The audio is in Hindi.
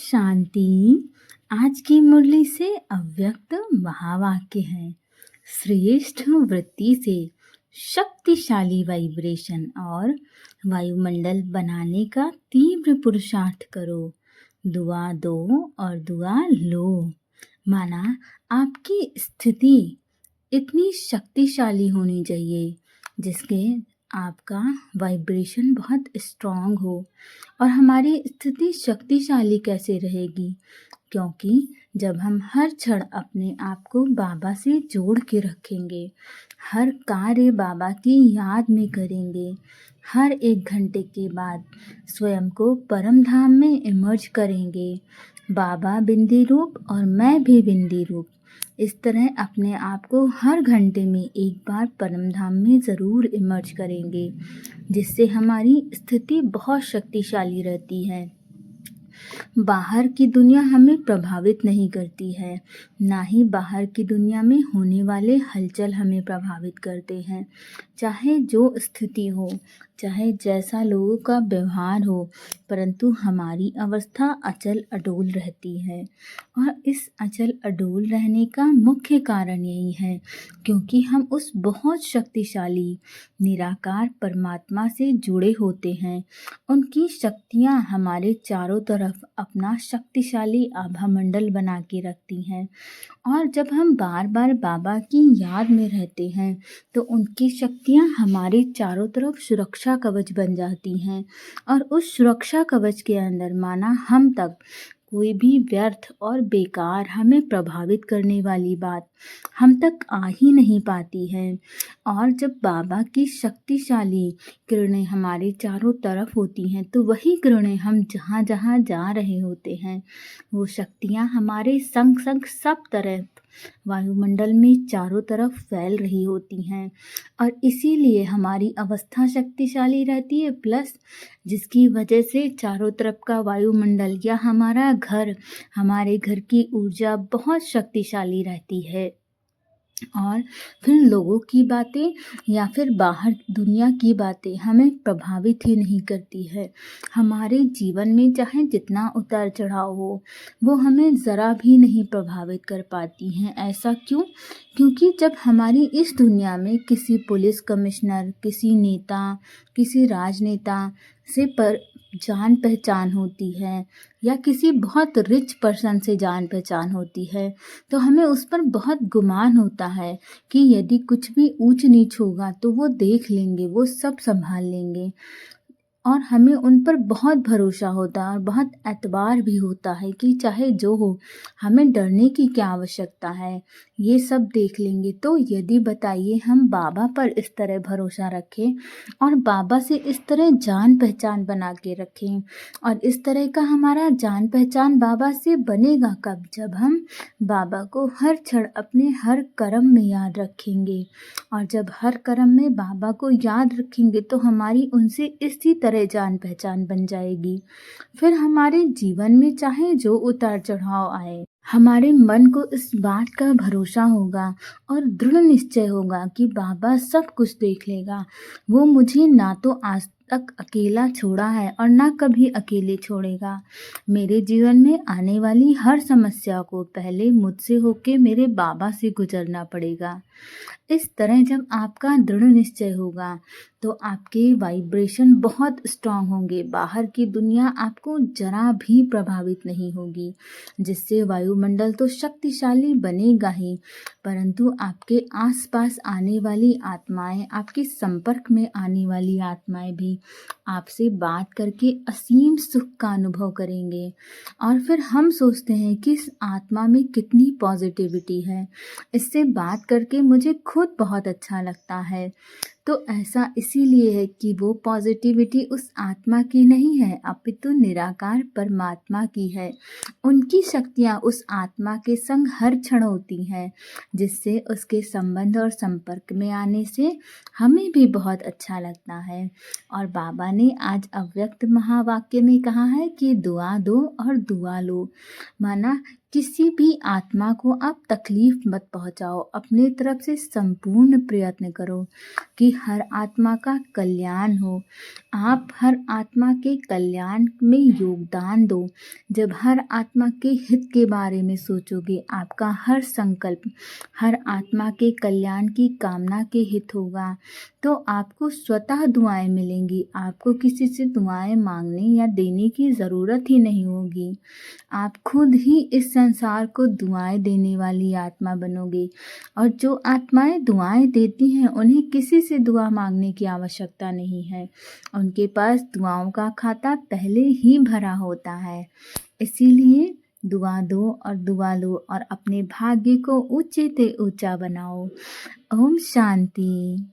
शांति। आज की मुरली से अव्यक्त महावाक्य है। श्रेष्ठ वृत्ति से शक्तिशाली वाइब्रेशन और वायुमंडल बनाने का तीव्र पुरुषार्थ करो। दुआ दो और दुआ लो। माना आपकी स्थिति इतनी शक्तिशाली होनी चाहिए जिसके आपका वाइब्रेशन बहुत स्ट्रांग हो। और हमारी स्थिति शक्तिशाली कैसे रहेगी? क्योंकि जब हम हर क्षण अपने आप को बाबा से जोड़ के रखेंगे, हर कार्य बाबा की याद में करेंगे, हर 1 घंटे के बाद स्वयं को परम धाम में इमर्ज करेंगे। बाबा बिंदी रूप और मैं भी बिंदी रूप, इस तरह अपने आप को हर घंटे में एक बार परम धाम में ज़रूर इमर्ज करेंगे, जिससे हमारी स्थिति बहुत शक्तिशाली रहती है। बाहर की दुनिया हमें प्रभावित नहीं करती है, ना ही बाहर की दुनिया में होने वाले हलचल हमें प्रभावित करते हैं। चाहे जो स्थिति हो, चाहे जैसा लोगों का व्यवहार हो, परंतु हमारी अवस्था अचल अडोल रहती है। और इस अचल अडोल रहने का मुख्य कारण यही है क्योंकि हम उस बहुत शक्तिशाली निराकार परमात्मा से जुड़े होते हैं। उनकी शक्तियाँ हमारे चारों तरफ अपना शक्तिशाली आभामंडल बना के रखती हैं। और जब हम बार बार बाबा की याद में रहते हैं तो उनकी शक्तियाँ हमारे चारों तरफ सुरक्षा कवच बन जाती हैं। और उस सुरक्षा कवच के अंदर माना हम तक कोई भी व्यर्थ और बेकार हमें प्रभावित करने वाली बात हम तक आ ही नहीं पाती है। और जब बाबा की शक्तिशाली किरणें हमारे चारों तरफ होती हैं तो वही किरणें हम जहाँ जहाँ जा रहे होते हैं, वो शक्तियाँ हमारे संग संग सब तरफ वायुमंडल में चारों तरफ फैल रही होती हैं। और इसीलिए हमारी अवस्था शक्तिशाली रहती है, प्लस जिसकी वजह से चारों तरफ का वायुमंडल या हमारा घर, हमारे घर की ऊर्जा बहुत शक्तिशाली रहती है। और फिर लोगों की बातें या फिर बाहर दुनिया की बातें हमें प्रभावित ही नहीं करती है। हमारे जीवन में चाहे जितना उतार चढ़ाव हो, वो हमें ज़रा भी नहीं प्रभावित कर पाती हैं। ऐसा क्यों? क्योंकि जब हमारी इस दुनिया में किसी पुलिस कमिश्नर, किसी नेता, किसी राजनेता से पर जान पहचान होती है या किसी बहुत रिच पर्सन से जान पहचान होती है, तो हमें उस पर बहुत गुमान होता है कि यदि कुछ भी ऊंच नीच होगा तो वो देख लेंगे, वो सब संभाल लेंगे। और हमें उन पर बहुत भरोसा होता है और बहुत एतबार भी होता है कि चाहे जो हो, हमें डरने की क्या आवश्यकता है, ये सब देख लेंगे। तो यदि बताइए हम बाबा पर इस तरह भरोसा रखें और बाबा से इस तरह जान पहचान बना के रखें, और इस तरह का हमारा जान पहचान बाबा से बनेगा कब? जब हम बाबा को हर क्षण अपने हर कर्म में याद रखेंगे। और जब हर कर्म में बाबा को याद रखेंगे तो हमारी उनसे इसी तरह जान पहचान बन जाएगी। फिर हमारे जीवन में चाहे जो उतार चढ़ाव आए, हमारे मन को इस बात का भरोसा होगा और दृढ़ निश्चय होगा कि बाबा सब कुछ देख लेगा। वो मुझे ना तो आज तक अकेला छोड़ा है और ना कभी अकेले छोड़ेगा। मेरे जीवन में आने वाली हर समस्या को पहले मुझसे होके मेरे बाबा से गुजरना पड़ेगा। इस तरह जब आपका दृढ़ निश्चय होगा तो आपके वाइब्रेशन बहुत स्ट्रांग होंगे। बाहर की दुनिया आपको जरा भी प्रभावित नहीं होगी, जिससे वायुमंडल तो शक्तिशाली बनेगा ही, परंतु आपके आसपास आने वाली आत्माएं, आपके संपर्क में आने वाली आत्माएं भी आपसे बात करके असीम सुख का अनुभव करेंगे। और फिर हम सोचते हैं कि इस आत्मा में कितनी पॉजिटिविटी है, इससे बात करके मुझे खुद बहुत अच्छा लगता है। तो ऐसा इसीलिए है कि वो पॉजिटिविटी उस आत्मा की नहीं है, अपितु निराकार परमात्मा की है। उनकी शक्तियाँ उस आत्मा के संग हर क्षण होती हैं, जिससे उसके संबंध और संपर्क में आने से हमें भी बहुत अच्छा लगता है। और बाबा ने आज अव्यक्त महावाक्य में कहा है कि दुआ दो और दुआ लो। माना किसी भी आत्मा को आप तकलीफ मत पहुंचाओ। अपने तरफ से संपूर्ण प्रयत्न करो कि हर आत्मा का कल्याण हो। आप हर आत्मा के कल्याण में योगदान दो। जब हर आत्मा के हित के बारे में सोचोगे, आपका हर संकल्प हर आत्मा के कल्याण की कामना के हित होगा, तो आपको स्वतः दुआएं मिलेंगी। आपको किसी से दुआएं मांगने या देने की ज़रूरत ही नहीं होगी। आप खुद ही इस संसार को दुआएं देने वाली आत्मा बनोगे। और जो आत्माएं दुआएं देती हैं, उन्हें किसी से दुआ मांगने की आवश्यकता नहीं है। उनके पास दुआओं का खाता पहले ही भरा होता है। इसीलिए दुआ दो और दुआ लो और अपने भाग्य को ऊंचे से ऊंचा बनाओ। ओम शांति।